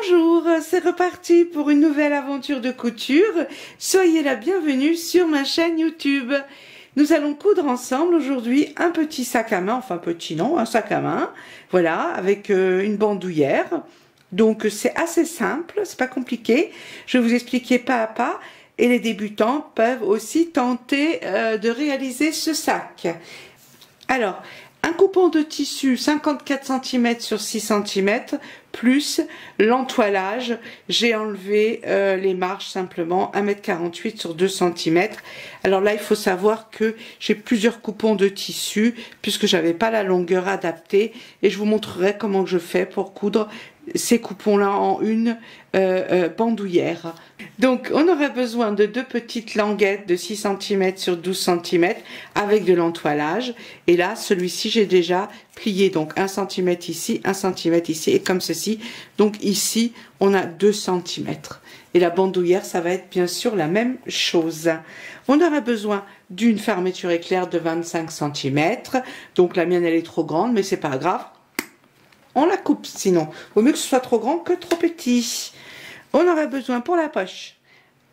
Bonjour, c'est reparti pour une nouvelle aventure de couture. Soyez la bienvenue sur ma chaîne YouTube. Nous allons coudre ensemble aujourd'hui un petit sac à main, enfin petit non, un sac à main, voilà, avec une bandoulière. Donc c'est assez simple, c'est pas compliqué. Je vais vous expliquer pas à pas et les débutants peuvent aussi tenter de réaliser ce sac. Alors, un coupon de tissu 54 cm sur 6 cm plus l'entoilage. J'ai enlevé les marges simplement 1,48 m sur 2 cm. Alors là, il faut savoir que j'ai plusieurs coupons de tissu puisque j'avais pas la longueur adaptée et je vous montrerai comment je fais pour coudre ces coupons-là en une bandoulière. Donc on aura besoin de deux petites languettes de 6 cm sur 12 cm avec de l'entoilage. Et là, celui-ci, j'ai déjà plié. Donc 1 cm ici, 1 cm ici et comme ceci. Donc ici, on a 2 cm. Et la bandoulière, ça va être bien sûr la même chose. On aura besoin d'une fermeture éclair de 25 cm. Donc la mienne, elle est trop grande, mais c'est pas grave. On la coupe sinon. Vaut mieux que ce soit trop grand que trop petit. On aura besoin pour la poche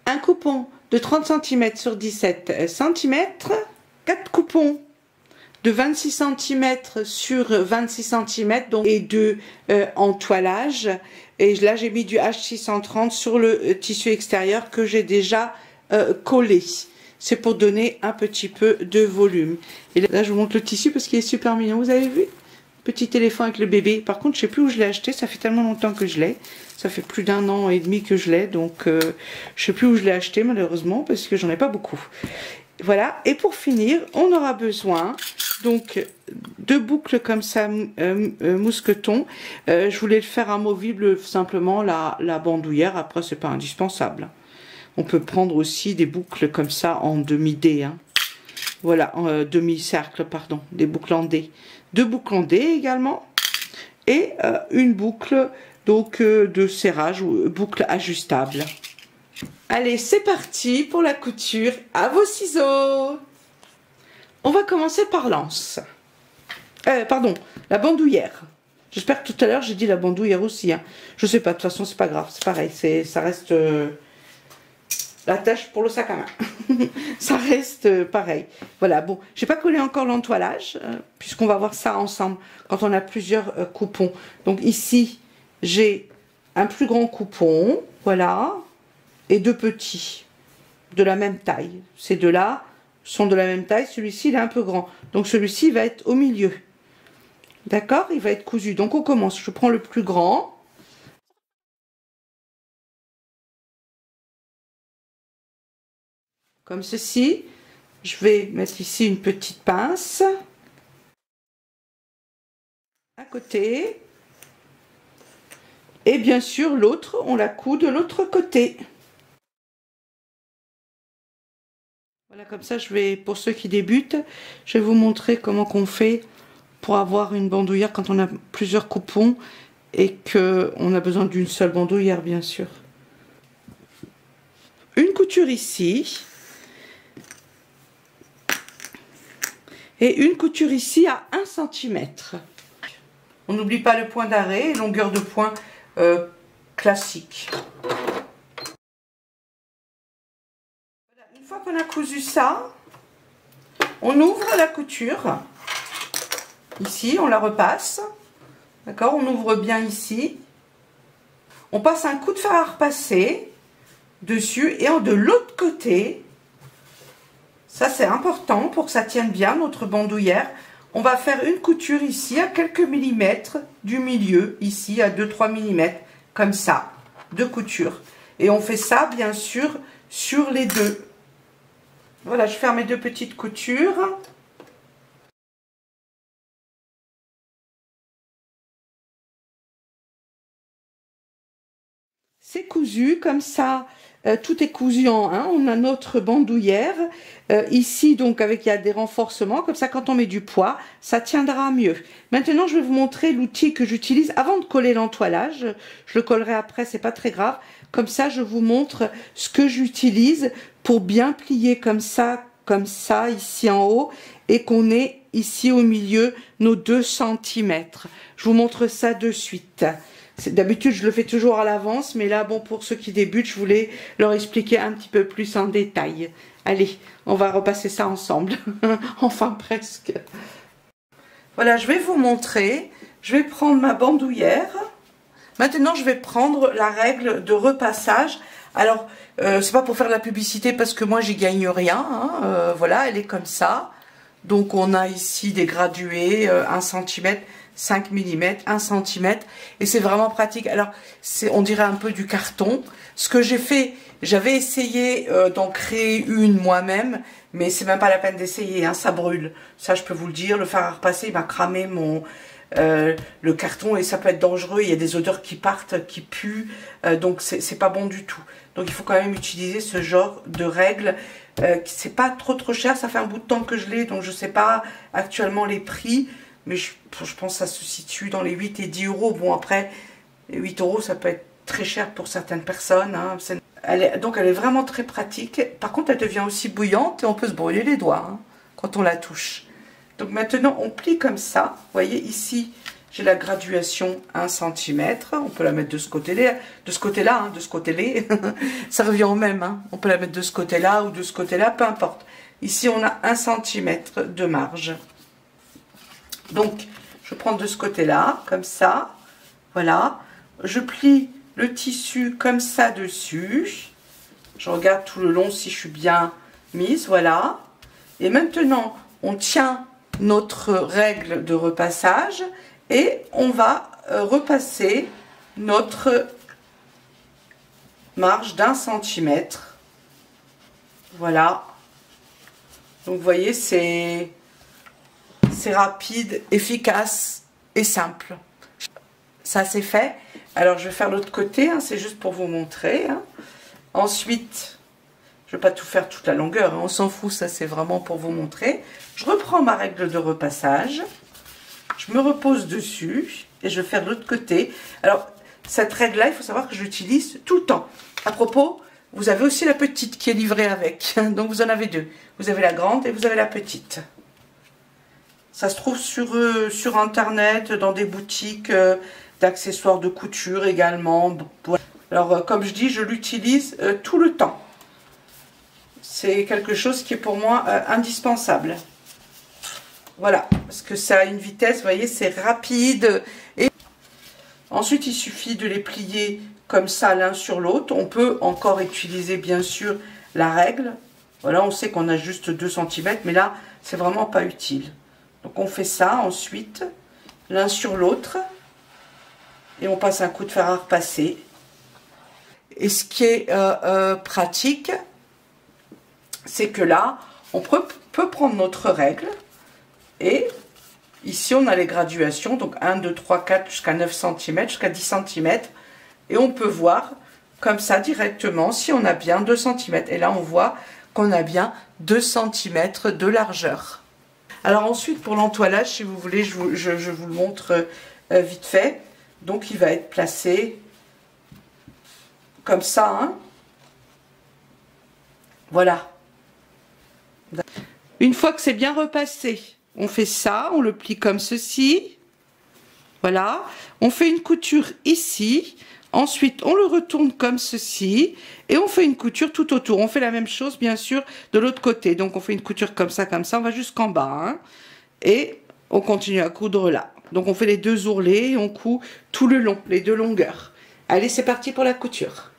un coupon de 30 cm sur 17 cm, 4 coupons de 26 cm sur 26 cm donc, et deux entoilages. Et là, j'ai mis du H630 sur le tissu extérieur que j'ai déjà collé. C'est pour donner un petit peu de volume. Et là, je vous montre le tissu parce qu'il est super mignon. Vous avez vu? Petit éléphant avec le bébé. Par contre, je sais plus où je l'ai acheté. Ça fait tellement longtemps que je l'ai. Ça fait plus d'1 an et demi que je l'ai. Donc, je sais plus où je l'ai acheté malheureusement parce que j'en ai pas beaucoup. Voilà. Et pour finir, on aura besoin donc de boucles comme ça mousqueton. Je voulais le faire amovible simplement la bandoulière. Après, c'est pas indispensable. On peut prendre aussi des boucles comme ça en demi-D. Hein. Voilà, en demi-cercle, pardon. Des boucles en D. Deux boucles en D également et une boucle donc de serrage ou boucle ajustable. Allez, c'est parti pour la couture. À vos ciseaux. On va commencer par l'anse. Pardon, la bandoulière. J'espère que tout à l'heure j'ai dit la bandoulière aussi. Hein. Je sais pas, de toute façon c'est pas grave, c'est pareil, ça reste la tâche pour le sac à main. Ça reste pareil. Voilà, bon, j'ai pas collé encore l'entoilage, puisqu'on va voir ça ensemble quand on a plusieurs coupons. Donc ici, j'ai un plus grand coupon, voilà, et deux petits, de la même taille. Ces deux-là sont de la même taille, celui-ci il est un peu grand. Donc celui-ci va être au milieu. D'accord? Il va être cousu. Donc on commence, je prends le plus grand. Comme ceci, je vais mettre ici une petite pince à côté et bien sûr l'autre, on la coud de l'autre côté. Voilà, comme ça je vais, pour ceux qui débutent, je vais vous montrer comment qu'on fait pour avoir une bandoulière quand on a plusieurs coupons et qu'on a besoin d'une seule bandoulière bien sûr. Une couture ici. Et une couture ici à 1 cm. On n'oublie pas le point d'arrêt et longueur de point classique. Voilà, une fois qu'on a cousu ça, on ouvre la couture. Ici, on la repasse. D'accord, on ouvre bien ici. On passe un coup de fer à repasser dessus et de l'autre côté. Ça, c'est important pour que ça tienne bien notre bandoulière. On va faire une couture ici à quelques millimètres du milieu, ici à 2-3 mm, comme ça, deux coutures. Et on fait ça, bien sûr, sur les deux. Voilà, je ferme mes deux petites coutures. C'est cousu comme ça. Tout est cousu en un, on a notre bandoulière ici donc il y a des renforcements comme ça quand on met du poids ça tiendra mieux. Maintenant je vais vous montrer l'outil que j'utilise avant de coller l'entoilage, je le collerai après, c'est pas très grave. Comme ça je vous montre ce que j'utilise pour bien plier comme ça ici en haut et qu'on ait ici au milieu nos 2 cm. Je vous montre ça de suite. D'habitude, je le fais toujours à l'avance, mais là, bon, pour ceux qui débutent, je voulais leur expliquer un petit peu plus en détail. Allez, on va repasser ça ensemble. Enfin, presque. Voilà, je vais vous montrer. Je vais prendre ma bandoulière. Maintenant, je vais prendre la règle de repassage. Alors, c'est pas pour faire de la publicité parce que moi, j'y gagne rien. Hein. Voilà, elle est comme ça. Donc, on a ici des gradués, 1 cm, 5 mm, 1 cm. Et c'est vraiment pratique. Alors, on dirait un peu du carton. Ce que j'ai fait, j'avais essayé d'en créer une moi-même. Mais c'est même pas la peine d'essayer, hein, ça brûle. Ça, je peux vous le dire. Le fer à repasser, il m'a cramé le carton et ça peut être dangereux. Il y a des odeurs qui partent, qui puent. Donc, c'est pas bon du tout. Donc, il faut quand même utiliser ce genre de règle. C'est pas trop cher. Ça fait un bout de temps que je l'ai. Donc, je sais pas actuellement les prix. Mais je pense que ça se situe dans les 8 et 10 euros. Bon, après, les 8 euros, ça peut être très cher pour certaines personnes. Hein. Donc, elle est vraiment très pratique. Par contre, elle devient aussi bouillante et on peut se brûler les doigts hein, quand on la touche. Donc, maintenant, on plie comme ça. Vous voyez, ici, j'ai la graduation 1 cm. On peut la mettre de ce côté-là, de ce côté-là. Ça revient au même. Hein. On peut la mettre de ce côté-là ou de ce côté-là, peu importe. Ici, on a 1 cm de marge. Donc, je prends de ce côté-là, comme ça. Voilà. Je plie le tissu comme ça dessus. Je regarde tout le long si je suis bien mise. Voilà. Et maintenant, on tient notre règle de repassage et on va repasser notre marge d'1 cm. Voilà. Donc, vous voyez, c'est rapide, efficace et simple. Ça, c'est fait. Alors, je vais faire l'autre côté. Hein, c'est juste pour vous montrer. Hein. Ensuite, je ne vais pas tout faire toute la longueur. Hein, on s'en fout. Ça, c'est vraiment pour vous montrer. Je reprends ma règle de repassage. Je me repose dessus. Et je vais faire de l'autre côté. Alors, cette règle-là, il faut savoir que je l'utilise tout le temps. À propos, vous avez aussi la petite qui est livrée avec. Donc, vous en avez deux. Vous avez la grande et vous avez la petite. Ça se trouve sur Internet, dans des boutiques d'accessoires de couture également. Alors, comme je dis, je l'utilise tout le temps. C'est quelque chose qui est pour moi indispensable. Voilà, parce que ça a une vitesse, vous voyez, c'est rapide. Et ensuite, il suffit de les plier comme ça l'un sur l'autre. On peut encore utiliser, bien sûr, la règle. Voilà, on sait qu'on a juste 2 cm, mais là, c'est vraiment pas utile. Donc, on fait ça ensuite, l'un sur l'autre. Et on passe un coup de fer à repasser. Et ce qui est pratique, c'est que là, on peut prendre notre règle. Et ici, on a les graduations. Donc, 1, 2, 3, 4, jusqu'à 9 cm, jusqu'à 10 cm. Et on peut voir, comme ça, directement, si on a bien 2 cm. Et là, on voit qu'on a bien 2 cm de largeur. Alors ensuite, pour l'entoilage, si vous voulez, je vous le montre vite fait. Donc, il va être placé comme ça. Hein. Voilà. Une fois que c'est bien repassé, on fait ça, on le plie comme ceci. Voilà. On fait une couture ici. Ensuite, on le retourne comme ceci. Et on fait une couture tout autour. On fait la même chose, bien sûr, de l'autre côté. Donc, on fait une couture comme ça. On va jusqu'en bas. Hein. Et on continue à coudre là. Donc, on fait les 2 ourlets et on coud tout le long, les 2 longueurs. Allez, c'est parti pour la couture.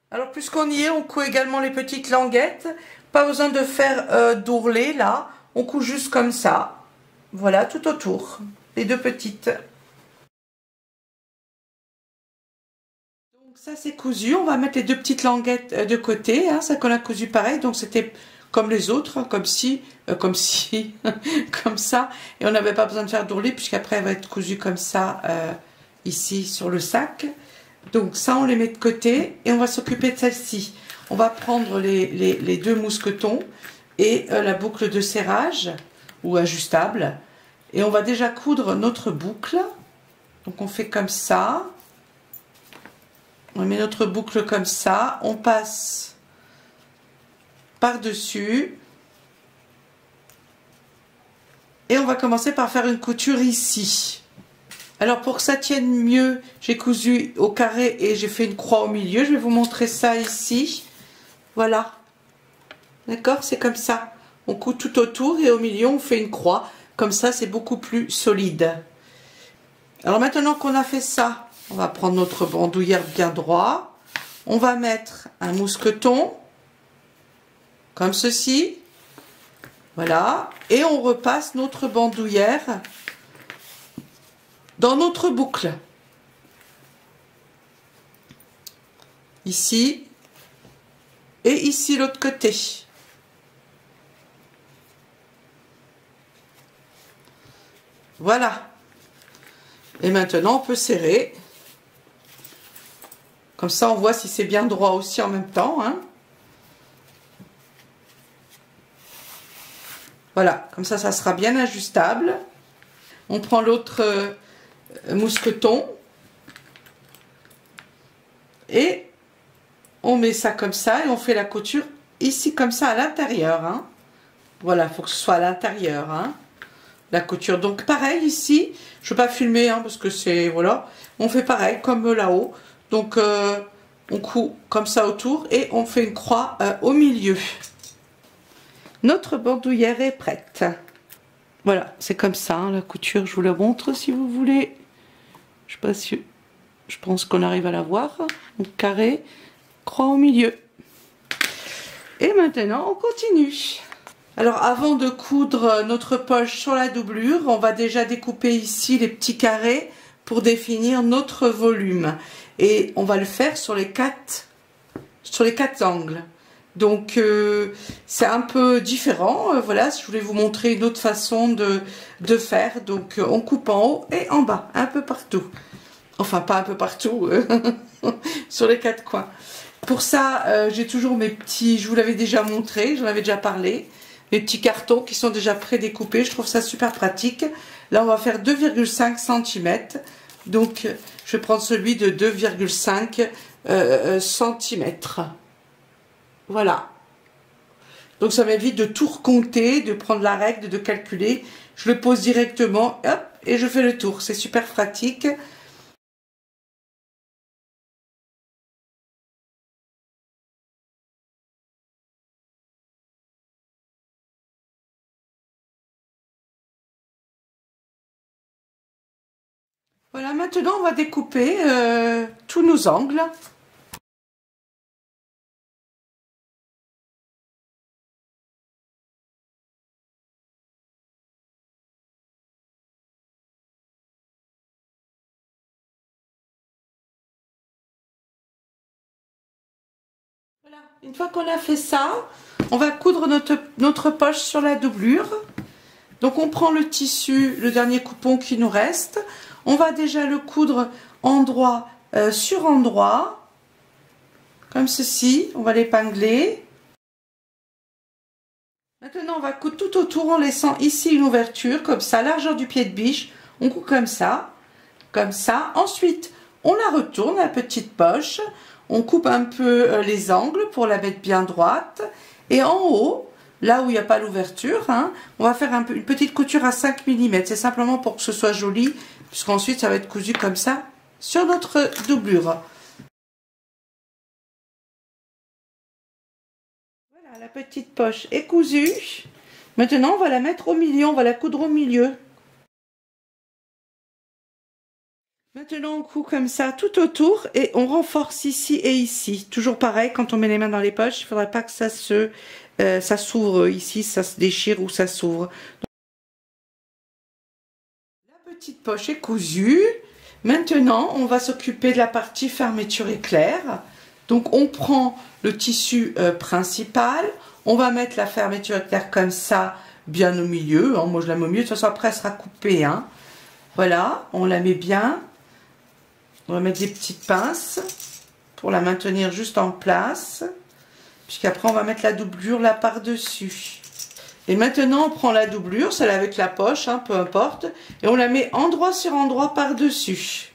Alors, puisqu'on y est, on coud également les petites languettes. Pas besoin de faire d'ourlet, là. On coud juste comme ça. Voilà, tout autour. Les 2 petites. Donc, ça, c'est cousu. On va mettre les 2 petites languettes de côté. Hein, ça qu'on a cousu pareil. Donc, c'était comme les autres. Comme ça. Et on n'avait pas besoin de faire d'ourlet, puisqu'après, elle va être cousue comme ça, ici, sur le sac. Donc ça, on les met de côté et on va s'occuper de celle-ci. On va prendre les 2 mousquetons et la boucle de serrage ou ajustable. Et on va déjà coudre notre boucle. Donc on fait comme ça. On met notre boucle comme ça. On passe par-dessus. Et on va commencer par faire une couture ici. Alors pour que ça tienne mieux, j'ai cousu au carré et j'ai fait une croix au milieu. Je vais vous montrer ça ici. Voilà. D'accord, c'est comme ça. On coud tout autour et au milieu on fait une croix. Comme ça c'est beaucoup plus solide. Alors maintenant qu'on a fait ça, on va prendre notre bandoulière bien droit. On va mettre un mousqueton. Comme ceci. Voilà. Et on repasse notre bandoulière dans notre boucle. Ici. Et ici l'autre côté. Voilà. Et maintenant on peut serrer. Comme ça on voit si c'est bien droit aussi en même temps. Hein. Voilà, comme ça sera bien ajustable. On prend l'autre mousqueton. Et on met ça comme ça et on fait la couture ici comme ça à l'intérieur. Hein. Voilà, il faut que ce soit à l'intérieur. Hein. La couture. Donc pareil ici, je ne vais pas filmer hein, parce que c'est... Voilà, on fait pareil comme là-haut. Donc on coud comme ça autour et on fait une croix au milieu. Notre bandoulière est prête. Voilà, c'est comme ça hein, la couture. Je vous la montre si vous voulez. Je sais pas si... Je pense qu'on arrive à la voir. Donc carré, croix au milieu. Et maintenant, on continue. Alors avant de coudre notre poche sur la doublure, on va déjà découper ici les petits carrés pour définir notre volume. Et on va le faire sur les quatre angles. Donc c'est un peu différent. Voilà, je voulais vous montrer une autre façon de faire. Donc on coupe en haut et en bas, un peu partout. Enfin pas un peu partout, sur les quatre coins. Pour ça, j'ai toujours mes petits, je vous l'avais déjà montré, j'en avais déjà parlé, mes petits cartons qui sont déjà prédécoupés. Je trouve ça super pratique. Là, on va faire 2,5 cm. Donc, je vais prendre celui de 2,5 cm. Voilà. Donc, ça m'évite de tout recompter, de prendre la règle, de calculer. Je le pose directement, hop, et je fais le tour. C'est super pratique. Voilà, maintenant on va découper tous nos angles. Voilà, une fois qu'on a fait ça, on va coudre notre poche sur la doublure. Donc on prend le tissu, le dernier coupon qui nous reste. On va déjà le coudre endroit sur endroit, comme ceci. On va l'épingler. Maintenant, on va coudre tout autour en laissant ici une ouverture, comme ça, largeur du pied de biche. On coud comme ça, comme ça. Ensuite, on la retourne, la petite poche. On coupe un peu les angles pour la mettre bien droite. Et en haut, là où il n'y a pas l'ouverture, hein, on va faire une petite couture à 5 mm. C'est simplement pour que ce soit joli, puisqu'ensuite ça va être cousu comme ça sur notre doublure. Voilà, la petite poche est cousue. Maintenant, on va la mettre au milieu, on va la coudre au milieu. Maintenant, on coud comme ça tout autour et on renforce ici et ici. Toujours pareil, quand on met les mains dans les poches, il ne faudrait pas que ça s'ouvre ici, ça se déchire ou ça s'ouvre. La petite poche est cousue. Maintenant, on va s'occuper de la partie fermeture éclair. Donc, on prend le tissu principal. On va mettre la fermeture éclair comme ça, bien au milieu. Hein. Moi, je la mets au milieu. De toute façon, après, elle sera coupée. Hein. Voilà, on la met bien. On va mettre des petites pinces pour la maintenir juste en place. Puisqu'après, on va mettre la doublure là par-dessus. Et maintenant on prend la doublure, celle avec la poche, hein, peu importe, et on la met endroit sur endroit par-dessus.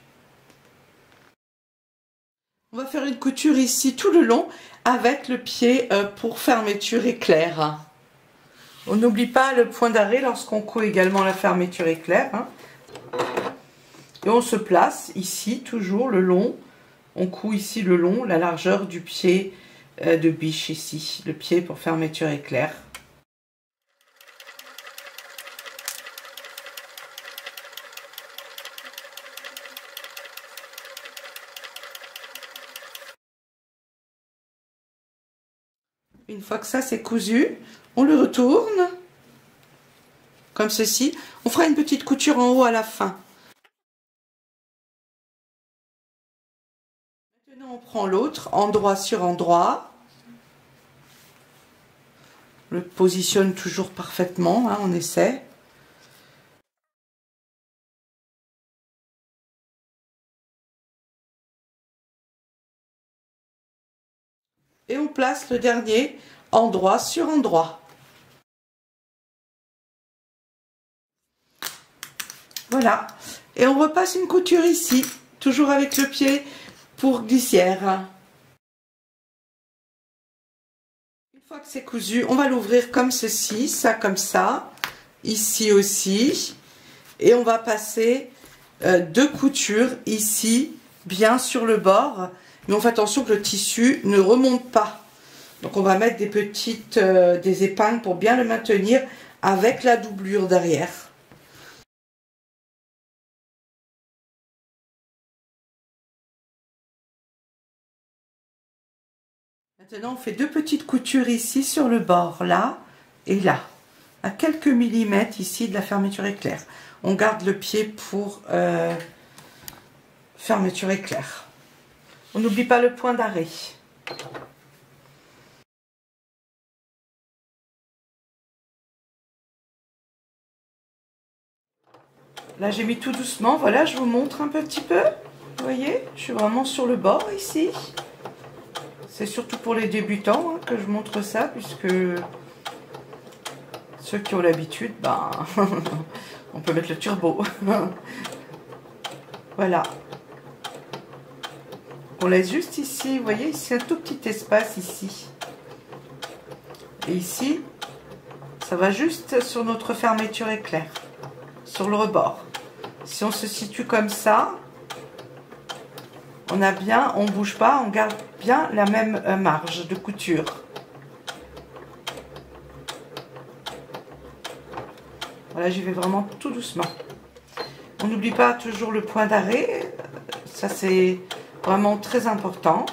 On va faire une couture ici tout le long avec le pied pour fermeture éclair. On n'oublie pas le point d'arrêt lorsqu'on coud également la fermeture éclair. Hein. Et on se place ici toujours le long. On coud ici le long, la largeur du pied de biche ici, le pied pour fermeture éclair. Une fois que ça c'est cousu, on le retourne, comme ceci. On fera une petite couture en haut à la fin. Maintenant on prend l'autre, endroit sur endroit. On le positionne toujours parfaitement, hein, on essaie. Et on place le dernier endroit sur endroit. Voilà. Et on repasse une couture ici, toujours avec le pied pour glissière. Une fois que c'est cousu, on va l'ouvrir comme ceci, ça comme ça, ici aussi. Et on va passer deux coutures ici, bien sur le bord. Mais on fait attention que le tissu ne remonte pas. Donc on va mettre des petites des épingles pour bien le maintenir avec la doublure derrière. Maintenant on fait deux petites coutures ici sur le bord, là et là, à quelques millimètres ici de la fermeture éclair. On garde le pied pour fermeture éclair. On n'oublie pas le point d'arrêt. Là j'ai mis tout doucement, voilà, je vous montre un petit peu. Vous voyez, je suis vraiment sur le bord ici. C'est surtout pour les débutants hein, que je montre ça, puisque ceux qui ont l'habitude, ben, on peut mettre le turbo. Voilà. On laisse juste ici, vous voyez, ici un tout petit espace ici. Et ici, ça va juste sur notre fermeture éclair, sur le rebord. Si on se situe comme ça, on a bien, on ne bouge pas, on garde bien la même marge de couture. Voilà, j'y vais vraiment tout doucement. On n'oublie pas toujours le point d'arrêt, ça c'est vraiment très important.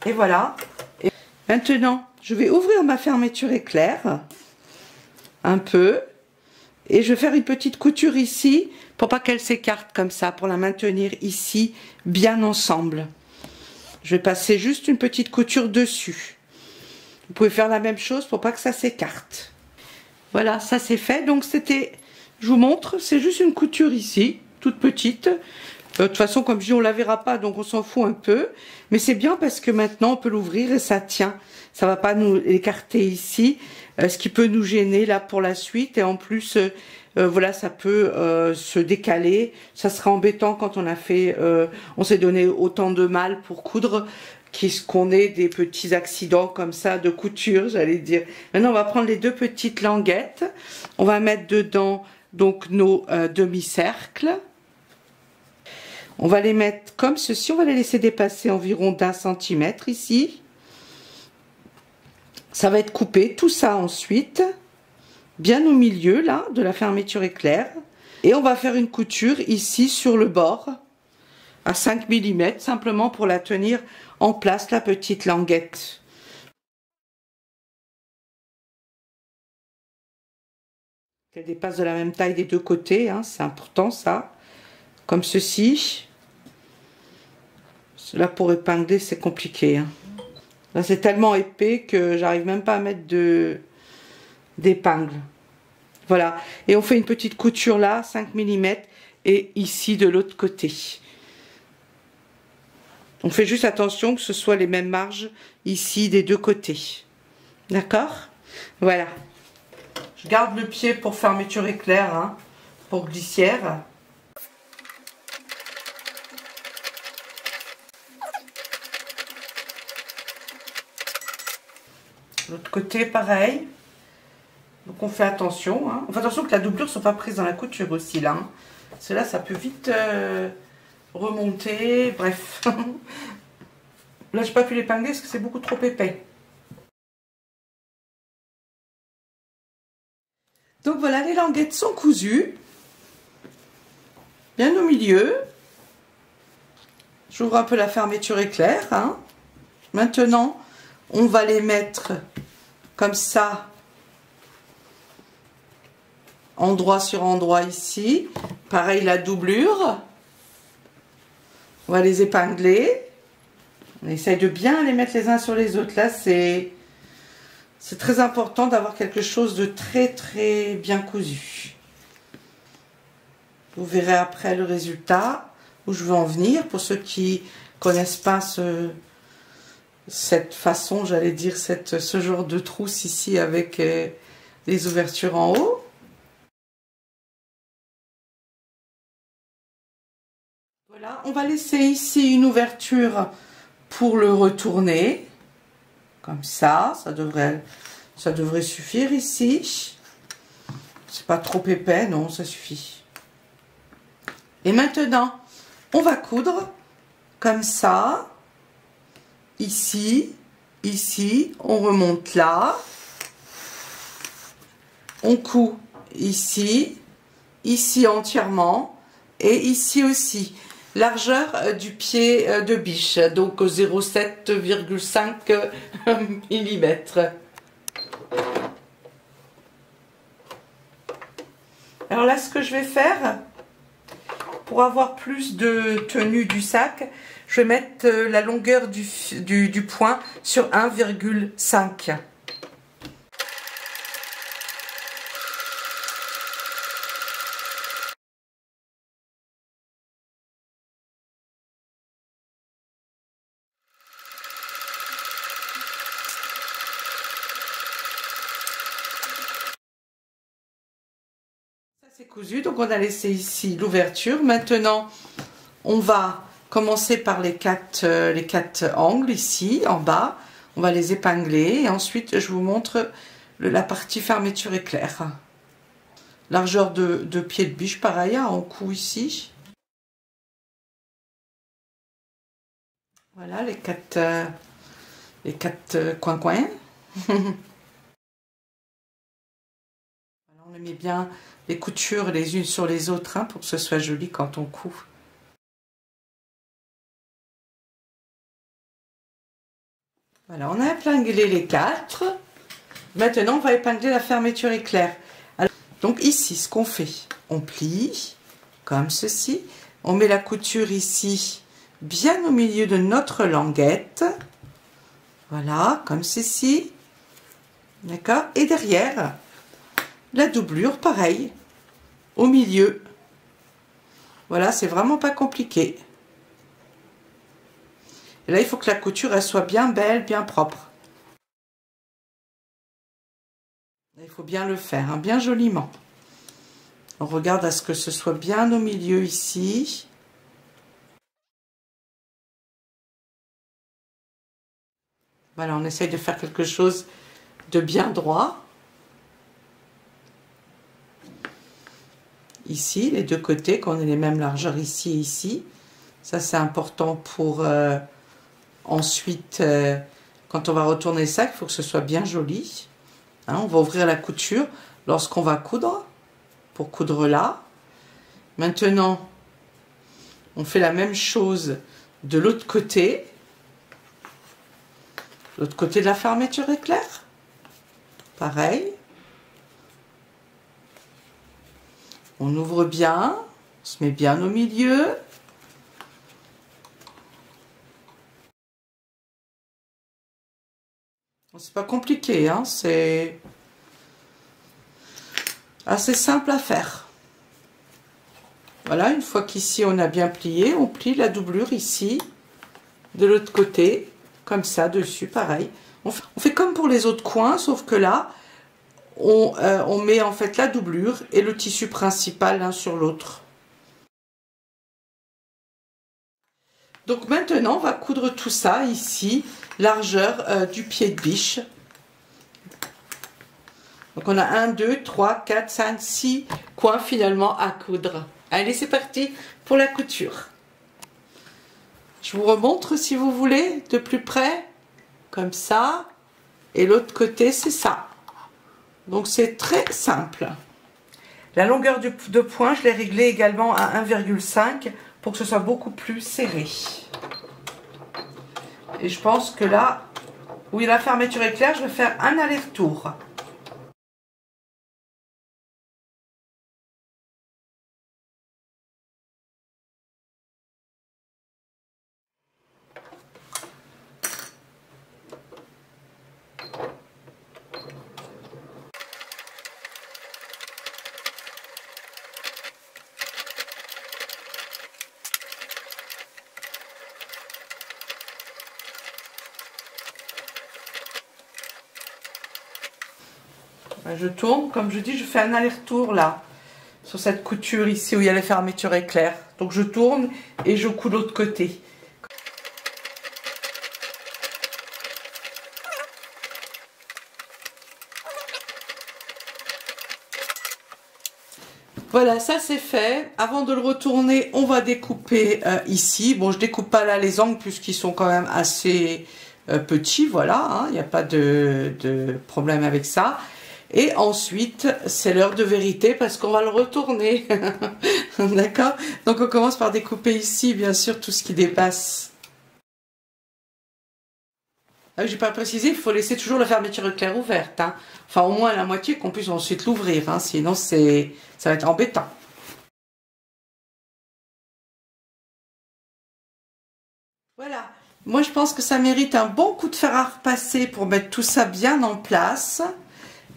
Et voilà. Et maintenant, je vais ouvrir ma fermeture éclair un peu et je vais faire une petite couture ici pour pas qu'elle s'écarte comme ça, pour la maintenir ici bien ensemble. Je vais passer juste une petite couture dessus. Vous pouvez faire la même chose pour pas que ça s'écarte. Voilà, ça c'est fait. Donc c'était, je vous montre, c'est juste une couture ici, toute petite. De toute façon, comme je dis, on la verra pas, donc on s'en fout un peu. Mais c'est bien parce que maintenant, on peut l'ouvrir et ça tient. Ça va pas nous écarter ici, ce qui peut nous gêner là pour la suite. Et en plus, voilà, ça peut se décaler. Ça sera embêtant quand on a fait, on s'est donné autant de mal pour coudre, qu'on ait des petits accidents comme ça de couture, j'allais dire. Maintenant, on va prendre les deux petites languettes. On va mettre dedans donc nos demi-cercles. On va les mettre comme ceci, on va les laisser dépasser environ d'1 centimètre ici. Ça va être coupé, tout ça ensuite, bien au milieu là, de la fermeture éclair. Et on va faire une couture ici sur le bord, à 5 mm, simplement pour la tenir en place, la petite languette. Qu'elle dépasse de la même taille des deux côtés, hein, c'est important ça. Comme ceci. Là pour épingler c'est compliqué. Hein. Là c'est tellement épais que j'arrive même pas à mettre d'épingle. Voilà. Et on fait une petite couture là, 5 mm. Et ici de l'autre côté. On fait juste attention que ce soit les mêmes marges ici des deux côtés. D'accord? Voilà. Je garde le pied pour fermeture éclair, hein, pour glissière. L'autre côté, pareil. Donc on fait attention. Hein. On fait attention que la doublure ne soit pas prise dans la couture aussi, là. Hein. Parce que là, ça peut vite remonter. Bref. Là, j'ai pas pu l'épingler parce que c'est beaucoup trop épais. Donc voilà, les languettes sont cousues. Bien au milieu. J'ouvre un peu la fermeture éclair. Hein. Maintenant, on va les mettre comme ça. Endroit sur endroit ici. Pareil, la doublure. On va les épingler. On essaye de bien les mettre les uns sur les autres. Là, c'est très important d'avoir quelque chose de très bien cousu. Vous verrez après le résultat, où je veux en venir. Pour ceux qui connaissent pas cette façon, j'allais dire, ce genre de trousse ici avec les ouvertures en haut. Voilà, on va laisser ici une ouverture pour le retourner. Comme ça devrait suffire ici. C'est pas trop épais, non, ça suffit. Et maintenant, on va coudre comme ça. Ici, ici, on remonte là. On coud ici, ici entièrement et ici aussi. Largeur du pied de biche, donc 0,7,5 mm. Alors là, ce que je vais faire, pour avoir plus de tenue du sac, je vais mettre la longueur du point sur 1,5. C'est cousu, donc on a laissé ici l'ouverture. Maintenant, on va commencer par les quatre angles ici, en bas. On va les épingler et ensuite, je vous montre la partie fermeture éclair. Largeur de pied de biche, pareil, hein, on coud ici. Voilà, les quatre coins. On les met bien les coutures les unes sur les autres, hein, pour que ce soit joli quand on coud. Voilà, on a épinglé les quatre. Maintenant, on va épingler la fermeture éclair. Alors, donc ici, ce qu'on fait, on plie comme ceci. On met la couture ici, bien au milieu de notre languette. Voilà, comme ceci. D'accord? Et derrière, la doublure, pareil, au milieu. Voilà, c'est vraiment pas compliqué. Et là, il faut que la couture, elle soit bien belle, bien propre. Il faut bien le faire, hein, bien joliment. On regarde à ce que ce soit bien au milieu ici. Voilà, on essaye de faire quelque chose de bien droit. Ici, les deux côtés, qu'on ait les mêmes largeurs ici et ici. Ça, c'est important pour ensuite, quand on va retourner le sac, il faut que ce soit bien joli. Hein, on va ouvrir la couture lorsqu'on va coudre, pour coudre là. Maintenant, on fait la même chose de l'autre côté. L'autre côté de la fermeture éclair. Pareil. On ouvre bien, on se met bien au milieu. C'est pas compliqué, hein, c'est assez simple à faire. Voilà, une fois qu'ici on a bien plié, on plie la doublure ici. de l'autre côté, comme ça, dessus, pareil. On fait comme pour les autres coins, sauf que là, on met en fait la doublure et le tissu principal l'un sur l'autre. Donc maintenant, on va coudre tout ça ici, largeur du pied de biche. Donc on a 1, 2, 3, 4, 5, 6 coins finalement à coudre. Allez, c'est parti pour la couture. Je vous remontre si vous voulez de plus près, comme ça. Et l'autre côté, c'est ça. Donc c'est très simple. La longueur de point, je l'ai réglée également à 1,5 pour que ce soit beaucoup plus serré. Et je pense que là, où la fermeture est claire, je vais faire un aller-retour. Je tourne, comme je dis, je fais un aller-retour là, sur cette couture ici où il y a les fermetures éclairs. Donc je tourne et je couds de l'autre côté. Voilà, ça c'est fait. Avant de le retourner, on va découper ici. Bon, je découpe pas là les angles puisqu'ils sont quand même assez petits, voilà. Il n'y a pas de problème avec ça. Et ensuite, c'est l'heure de vérité parce qu'on va le retourner. D'accord? Donc on commence par découper ici, bien sûr, tout ce qui dépasse. Ah, j'ai pas précisé, il faut laisser toujours la fermeture éclair ouverte. Hein. Enfin, au moins la moitié qu'on puisse ensuite l'ouvrir. Hein, sinon, ça va être embêtant. Voilà. Moi, je pense que ça mérite un bon coup de fer à repasser pour mettre tout ça bien en place.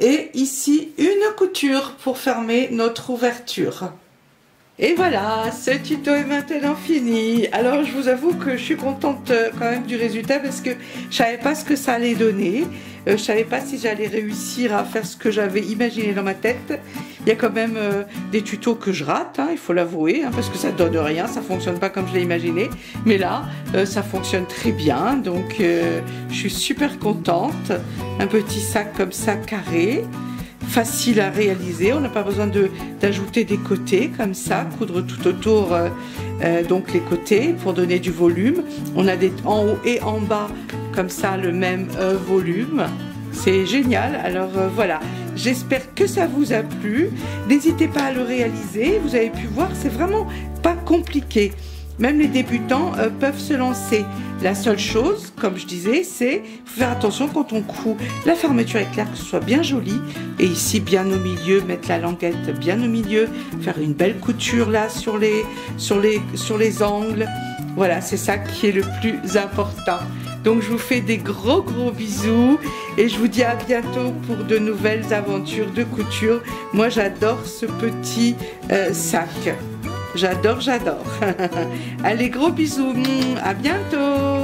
Et ici, une couture pour fermer notre ouverture. Et voilà, ce tuto est maintenant fini. Alors, je vous avoue que je suis contente quand même du résultat parce que je savais pas ce que ça allait donner. Je savais pas si j'allais réussir à faire ce que j'avais imaginé dans ma tête. Il y a quand même des tutos que je rate, hein, il faut l'avouer, hein, parce que ça donne rien, ça fonctionne pas comme je l'ai imaginé. Mais là, ça fonctionne très bien, donc je suis super contente. Un petit sac comme ça, carré. Facile à réaliser, on n'a pas besoin d'ajouter des côtés comme ça, coudre tout autour donc les côtés pour donner du volume. On a en haut et en bas comme ça le même volume, c'est génial. Alors voilà, j'espère que ça vous a plu, n'hésitez pas à le réaliser, vous avez pu voir, c'est vraiment pas compliqué. Même les débutants peuvent se lancer. La seule chose, comme je disais, c'est faire attention quand on coud la fermeture éclair, que ce soit bien joli. Et ici, bien au milieu, mettre la languette bien au milieu, faire une belle couture là sur les angles. Voilà, c'est ça qui est le plus important. Donc, je vous fais des gros bisous et je vous dis à bientôt pour de nouvelles aventures de couture. Moi, j'adore ce petit sac. J'adore. Allez, gros bisous. À bientôt.